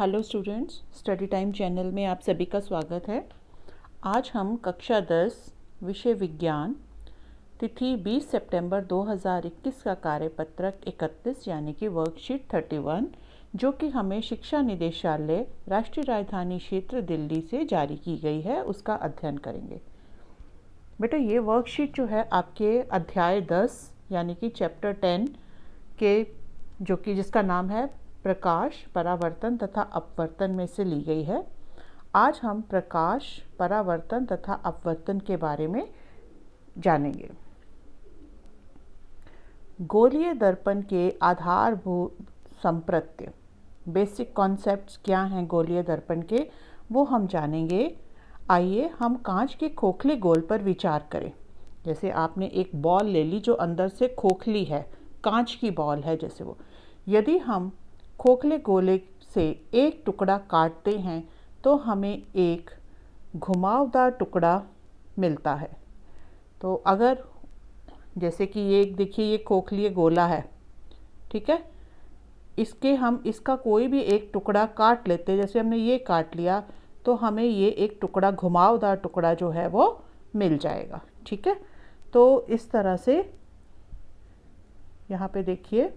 Hello students, study time channel में आप सभी का स्वागत है। आज हम कक्षा 10 विषय विज्ञान तिथि 20 सितंबर 2021 का कार्यपत्रक 31 यानी कि वर्कशीट 31 जो कि हमें शिक्षा निदेशालय राष्ट्रीय राजधानी क्षेत्र दिल्ली से जारी की गई है उसका अध्ययन करेंगे। बेटा ये वर्कशीट जो है आपके अध्याय 10 यानी कि चैप्टर 10 के जो कि जिसका नाम है प्रकाश, परावर्तन तथा अपवर्तन में से ली गई है। आज हम प्रकाश, परावर्तन तथा अपवर्तन के बारे में जानेंगे। गोलीय दर्पण के आधारभूत संप्रत्य बेसिक कॉन्सेप्ट्स क्या हैं गोलीय दर्पण के, वो हम जानेंगे। आइए हम कांच के खोखले गोल पर विचार करें। जैसे आपने एक बॉल ले ली जो अंदर से खोखली है, कांच की बॉल है जैसे वो। यदि हम खोखले गोले से एक टुकड़ा काटते हैं तो हमें एक घुमावदार टुकड़ा मिलता है। तो अगर जैसे कि ये देखिए ये खोखली गोला है, ठीक है, इसका कोई भी एक टुकड़ा काट लेते, जैसे हमने ये काट लिया तो हमें ये एक टुकड़ा घुमावदार टुकड़ा जो है वो मिल जाएगा। ठीक है, तो इस तरह से यहाँ पे देखिए,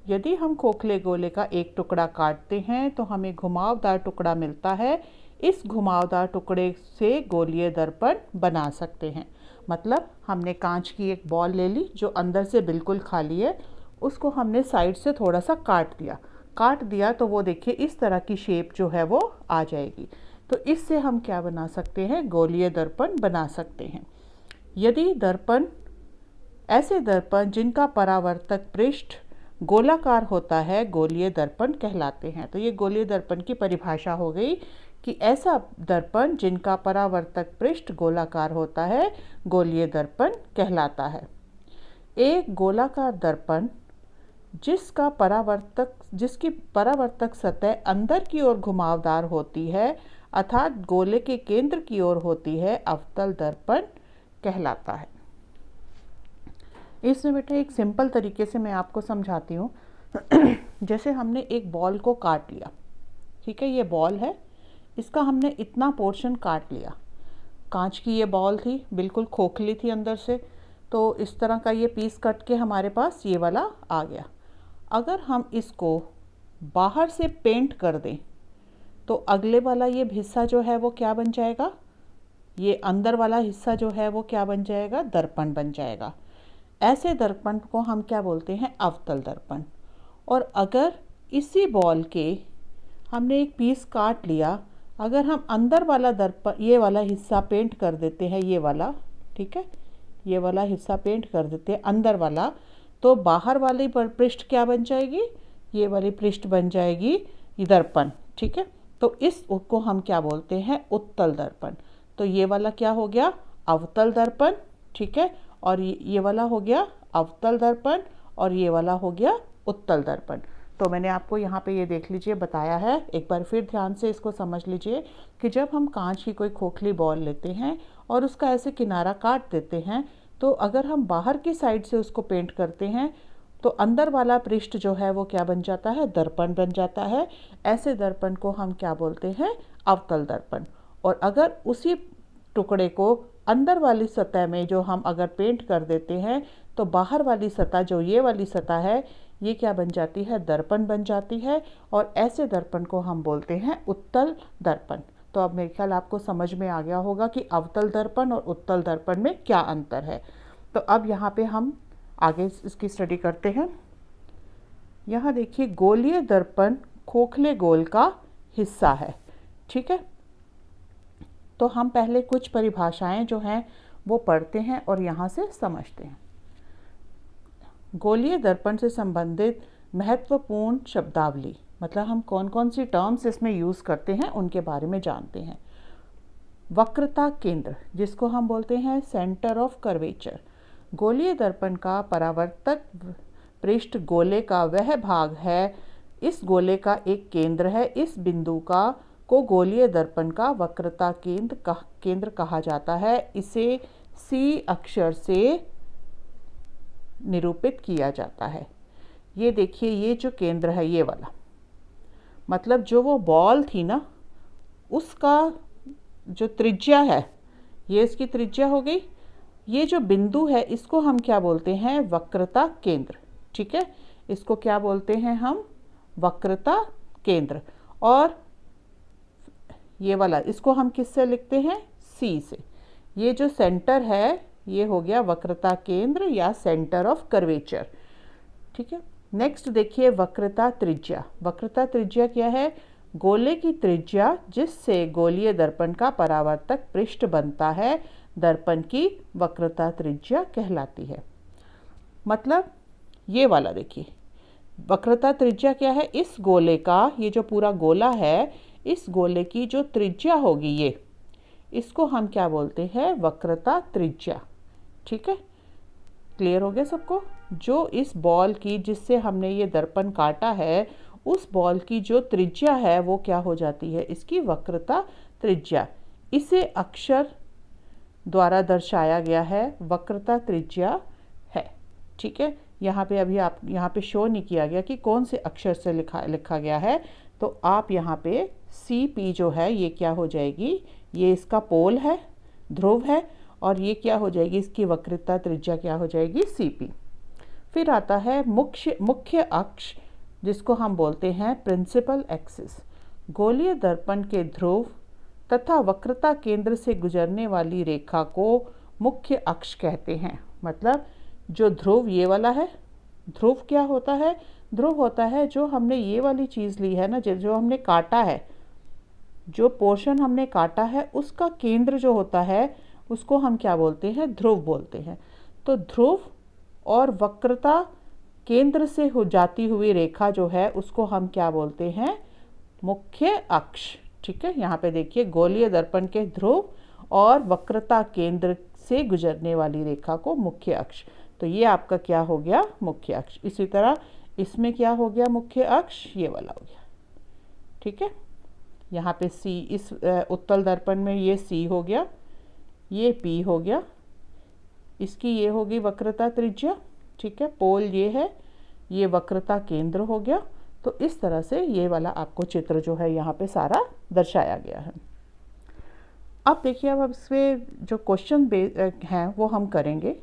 यदि हम खोखले गोले का एक टुकड़ा काटते हैं तो हमें घुमावदार टुकड़ा मिलता है। इस घुमावदार टुकड़े से गोलीय दर्पण बना सकते हैं। मतलब हमने कांच की एक बॉल ले ली जो अंदर से बिल्कुल खाली है, उसको हमने साइड से थोड़ा सा काट दिया तो वो देखिए इस तरह की शेप जो है वो आ जाएगी। तो इससे हम क्या बना सकते हैं, गोलीय दर्पण बना सकते हैं। यदि ऐसे दर्पण जिनका परावर्तक पृष्ठ गोलाकार होता है गोलीय दर्पण कहलाते हैं। तो ये गोलीय दर्पण की परिभाषा हो गई कि ऐसा दर्पण जिनका परावर्तक पृष्ठ गोलाकार होता है गोलीय दर्पण कहलाता है। एक गोलाकार दर्पण जिसकी परावर्तक सतह अंदर की ओर घुमावदार होती है अर्थात गोले के केंद्र की ओर होती है, अवतल दर्पण कहलाता है। इसमें बेटा एक सिंपल तरीके से मैं आपको समझाती हूँ। जैसे हमने एक बॉल को काट लिया, ठीक है, ये बॉल है, इसका हमने इतना पोर्शन काट लिया। कांच की ये बॉल थी, बिल्कुल खोखली थी अंदर से, तो इस तरह का ये पीस कट के हमारे पास ये वाला आ गया। अगर हम इसको बाहर से पेंट कर दें तो अगले वाला ये हिस्सा जो है वो क्या बन जाएगा, ये अंदर वाला हिस्सा जो है वो क्या बन जाएगा, दर्पण बन जाएगा। ऐसे दर्पण को हम क्या बोलते हैं, अवतल दर्पण। और अगर इसी बॉल के हमने एक पीस काट लिया, अगर हम अंदर वाला दर्पण ये वाला हिस्सा पेंट कर देते हैं, ये वाला, ठीक है, ये वाला हिस्सा पेंट कर देते हैं अंदर वाला, तो बाहर वाली पृष्ठ क्या बन जाएगी, ये वाली पृष्ठ बन जाएगी ये दर्पण। ठीक है, तो इसको हम क्या बोलते हैं, उत्तल दर्पण। तो ये वाला क्या हो गया, अवतल दर्पण, ठीक है, और ये वाला हो गया अवतल दर्पण और ये वाला हो गया उत्तल दर्पण। तो मैंने आपको यहाँ पे ये देख लीजिए बताया है, एक बार फिर ध्यान से इसको समझ लीजिए कि जब हम कांच की कोई खोखली बॉल लेते हैं और उसका ऐसे किनारा काट देते हैं, तो अगर हम बाहर की साइड से उसको पेंट करते हैं तो अंदर वाला पृष्ठ जो है वो क्या बन जाता है, दर्पण बन जाता है। ऐसे दर्पण को हम क्या बोलते हैं, अवतल दर्पण। और अगर उसी टुकड़े को अंदर वाली सतह में जो हम अगर पेंट कर देते हैं तो बाहर वाली सतह जो ये वाली सतह है ये क्या बन जाती है, दर्पण बन जाती है। और ऐसे दर्पण को हम बोलते हैं उत्तल दर्पण। तो अब मेरे ख्याल आपको समझ में आ गया होगा कि अवतल दर्पण और उत्तल दर्पण में क्या अंतर है। तो अब यहाँ पे हम आगे इसकी स्टडी करते हैं। यहाँ देखिए गोलीय दर्पण खोखले गोल का हिस्सा है, ठीक है। तो हम पहले कुछ परिभाषाएं जो हैं वो पढ़ते हैं और यहाँ से समझते हैं। गोलीय दर्पण से संबंधित महत्वपूर्ण शब्दावली, मतलब हम कौन कौन सी टर्म्स इसमें यूज़ करते हैं उनके बारे में जानते हैं। वक्रता केंद्र, जिसको हम बोलते हैं सेंटर ऑफ कर्वेचर। गोलीय दर्पण का परावर्तक पृष्ठ गोले का वह भाग है, इस गोले का एक केंद्र है। इस बिंदु को गोलीय दर्पण का वक्रता केंद्र कहा जाता है। इसे C अक्षर से निरूपित किया जाता है। ये देखिए, ये जो केंद्र है ये वाला, मतलब जो वो बॉल थी ना उसका जो त्रिज्या है, ये इसकी त्रिज्या हो गई। ये जो बिंदु है इसको हम क्या बोलते हैं? वक्रता केंद्र। ठीक है, इसको क्या बोलते हैं हम? वक्रता केंद्र। और ये वाला इसको हम किससे लिखते हैं? सी से। ये जो सेंटर है ये हो गया वक्रता केंद्र या सेंटर ऑफ कर्वेचर। ठीक है, नेक्स्ट देखिए वक्रता त्रिज्या। वक्रता त्रिज्या क्या है? गोले की त्रिज्या जिससे गोलीय दर्पण का परावर्तक पृष्ठ बनता है, दर्पण की वक्रता त्रिज्या कहलाती है। मतलब ये वाला देखिए, वक्रता त्रिज्या क्या है? इस गोले का, ये जो पूरा गोला है, इस गोले की जो त्रिज्या होगी ये, इसको हम क्या बोलते हैं? वक्रता त्रिज्या। ठीक है, क्लियर हो गया सबको? जो इस बॉल की, जिससे हमने ये दर्पण काटा है, उस बॉल की जो त्रिज्या है वो क्या हो जाती है? इसकी वक्रता त्रिज्या। इसे अक्षर द्वारा दर्शाया गया है, वक्रता त्रिज्या है। ठीक है, यहाँ पे अभी आप यहाँ पे शो नहीं किया गया कि कौन से अक्षर से लिखा गया है, तो आप यहाँ पे CP जो है ये क्या हो जाएगी? ये इसका पोल है, ध्रुव है, और ये क्या हो जाएगी? इसकी वक्रता त्रिज्या क्या हो जाएगी? CP। फिर आता है मुख्य अक्ष, जिसको हम बोलते हैं प्रिंसिपल एक्सिस। गोलीय दर्पण के ध्रुव तथा वक्रता केंद्र से गुजरने वाली रेखा को मुख्य अक्ष कहते हैं। मतलब जो ध्रुव ये वाला है, ध्रुव क्या होता है? ध्रुव होता है जो हमने ये वाली चीज़ ली है ना, जो हमने काटा है, जो पोर्शन हमने काटा है उसका केंद्र जो होता है उसको हम क्या बोलते हैं? ध्रुव बोलते हैं। तो ध्रुव और वक्रता केंद्र से हो जाती हुई रेखा जो है उसको हम क्या बोलते हैं? मुख्य अक्ष। ठीक है, यहाँ पे देखिए, गोलीय दर्पण के ध्रुव और वक्रता केंद्र से गुजरने वाली रेखा को मुख्य अक्ष। तो ये आपका क्या हो गया? मुख्य अक्ष। इसी तरह इसमें क्या हो गया? मुख्य अक्ष ये वाला हो गया। ठीक है, यहाँ पे C, इस उत्तल दर्पण में ये C हो गया, ये P हो गया, इसकी ये होगी वक्रता त्रिज्या। ठीक है, पोल ये है, ये वक्रता केंद्र हो गया। तो इस तरह से ये वाला आपको चित्र जो है यहाँ पे सारा दर्शाया गया है। अब देखिए, अब इसमें जो क्वेश्चन हैं वो हम करेंगे।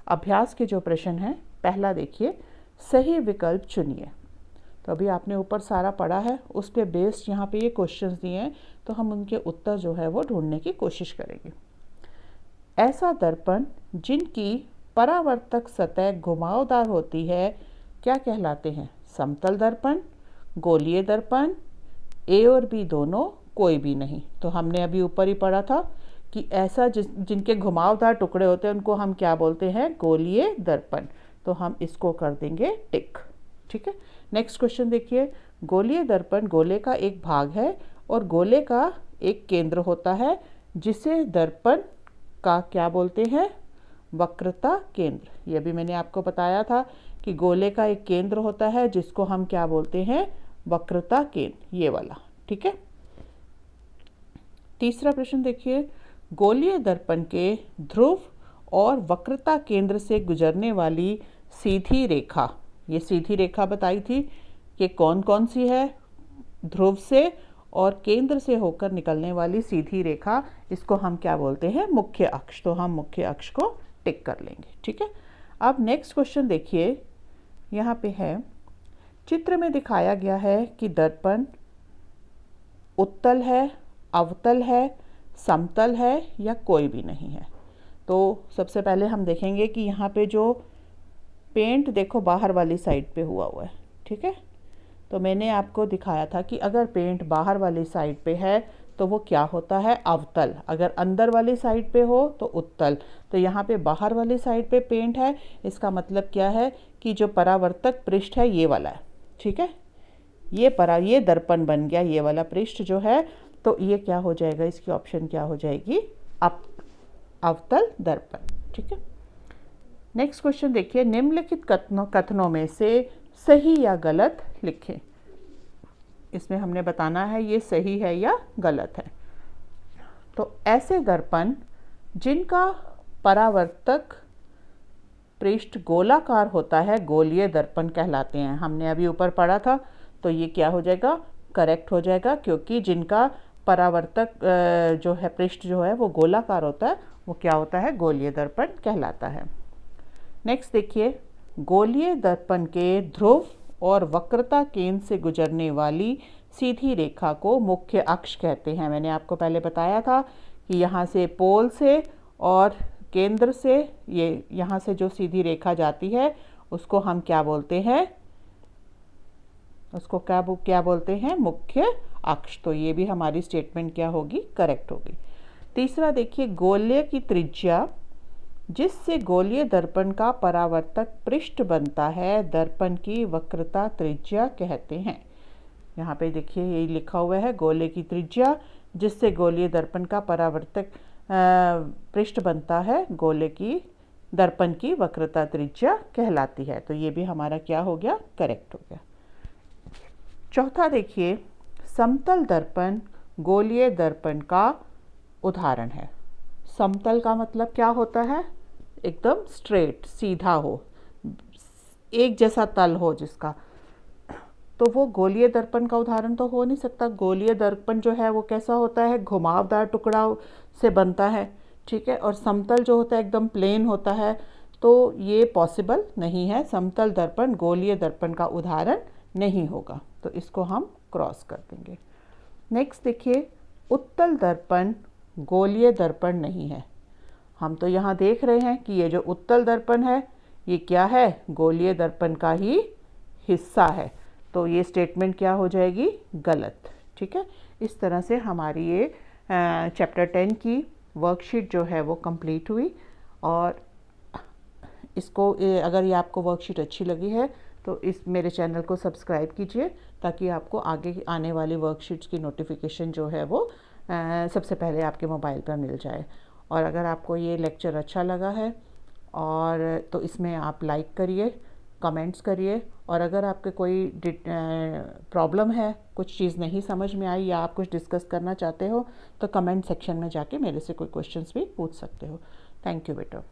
अभ्यास के जो प्रश्न हैं, पहला देखिए, सही विकल्प चुनिए। तो अभी आपने ऊपर सारा पढ़ा है, उस पे बेस्ड यहाँ पे ये क्वेश्चंस दिए हैं, तो हम उनके उत्तर जो है वो ढूंढने की कोशिश करेंगे। ऐसा दर्पण जिनकी परावर्तक सतह घुमावदार होती है क्या कहलाते हैं? समतल दर्पण, गोलीय दर्पण, A और B दोनों, कोई भी नहीं। तो हमने अभी ऊपर ही पढ़ा था कि ऐसा जिनके घुमावदार टुकड़े होते हैं उनको हम क्या बोलते हैं? गोलीय दर्पण। तो हम इसको कर देंगे टिक। ठीक है, नेक्स्ट क्वेश्चन देखिए, गोलीय दर्पण गोले का एक भाग है और गोले का एक केंद्र होता है, जिसे दर्पण का क्या बोलते हैं? वक्रता केंद्र। ये भी मैंने आपको बताया था कि गोले का एक केंद्र होता है जिसको हम क्या बोलते हैं? वक्रता केंद्र, ये वाला। ठीक है, तीसरा प्रश्न देखिए, गोलीय दर्पण के ध्रुव और वक्रता केंद्र से गुजरने वाली सीधी रेखा, ये सीधी रेखा बताई थी कि कौन कौन सी है? ध्रुव से और केंद्र से होकर निकलने वाली सीधी रेखा, इसको हम क्या बोलते हैं? मुख्य अक्ष। तो हम मुख्य अक्ष को टिक कर लेंगे। ठीक है, अब नेक्स्ट क्वेश्चन देखिए, यहाँ पे है, चित्र में दिखाया गया है कि दर्पण उत्तल है, अवतल है, समतल है या कोई भी नहीं है। तो सबसे पहले हम देखेंगे कि यहाँ पे जो पेंट देखो बाहर वाली साइड पे हुआ है। ठीक है, तो मैंने आपको दिखाया था कि अगर पेंट बाहर वाली साइड पे है तो वो क्या होता है? अवतल। अगर अंदर वाली साइड पे हो तो उत्तल। तो यहाँ पे बाहर वाली साइड पे पेंट है, इसका मतलब क्या है कि जो परावर्तक पृष्ठ है ये वाला है। ठीक है, ये दर्पण बन गया, ये वाला पृष्ठ जो है, तो ये क्या हो जाएगा? इसकी ऑप्शन क्या हो जाएगी? अवतल दर्पण। ठीक है, नेक्स्ट क्वेश्चन देखिए, निम्नलिखित कथनों में से सही या गलत लिखें। इसमें हमने बताना है ये सही है या गलत है। तो ऐसे दर्पण जिनका परावर्तक पृष्ठ गोलाकार होता है गोलीय दर्पण कहलाते हैं। हमने अभी ऊपर पढ़ा था, तो ये क्या हो जाएगा, करेक्ट हो जाएगा, क्योंकि जिनका परावर्तक जो है पृष्ठ जो है वो गोलाकार होता है, वो क्या होता है, गोलीय दर्पण कहलाता है। नेक्स्ट देखिए, गोलीय दर्पण के ध्रुव और वक्रता केंद्र से गुजरने वाली सीधी रेखा को मुख्य अक्ष कहते हैं। मैंने आपको पहले बताया था कि यहाँ से पोल से और केंद्र से ये यहाँ से जो सीधी रेखा जाती है उसको हम क्या बोलते हैं, उसको क्या बोलते हैं, मुख्य अक्ष। तो ये भी हमारी स्टेटमेंट क्या होगी, करेक्ट होगी। तीसरा देखिए, गोलीय की त्रिज्या जिससे गोलीय दर्पण का परावर्तक पृष्ठ बनता है दर्पण की वक्रता त्रिज्या कहते हैं। यहाँ पे देखिए यही लिखा हुआ है, गोलीय की त्रिज्या जिससे गोलीय दर्पण का परावर्तक पृष्ठ बनता है गोलीय की दर्पण की वक्रता त्रिज्या कहलाती है। तो ये भी हमारा क्या हो गया, करेक्ट हो गया। चौथा देखिए, समतल दर्पण गोलीय दर्पण का उदाहरण है। समतल का मतलब क्या होता है, एकदम स्ट्रेट, सीधा हो, एक जैसा तल हो जिसका, तो वो गोलीय दर्पण का उदाहरण तो हो नहीं सकता। गोलीय दर्पण जो है वो कैसा होता है, घुमावदार टुकड़ा से बनता है, ठीक है, और समतल जो होता है एकदम प्लेन होता है, तो ये पॉसिबल नहीं है। समतल दर्पण गोलीय दर्पण का उदाहरण नहीं होगा, तो इसको हम क्रॉस कर देंगे। नेक्स्ट देखिए, उत्तल दर्पण गोलीय दर्पण नहीं है। हम तो यहाँ देख रहे हैं कि ये जो उत्तल दर्पण है ये क्या है, गोलीय दर्पण का ही हिस्सा है, तो ये स्टेटमेंट क्या हो जाएगी, गलत, ठीक है। इस तरह से हमारी ये चैप्टर 10 की वर्कशीट जो है वो कंप्लीट हुई। और इसको अगर ये आपको वर्कशीट अच्छी लगी है तो इस मेरे चैनल को सब्सक्राइब कीजिए, ताकि आपको आगे आने वाली वर्कशीट्स की नोटिफिकेशन जो है वो सबसे पहले आपके मोबाइल पर मिल जाए। और अगर आपको ये लेक्चर अच्छा लगा है और तो इसमें आप लाइक करिए, कमेंट्स करिए, और अगर आपके कोई प्रॉब्लम है, कुछ चीज़ नहीं समझ में आई या आप कुछ डिस्कस करना चाहते हो तो कमेंट सेक्शन में जाके मेरे से कोई क्वेश्चंस भी पूछ सकते हो। थैंक यू बेटा।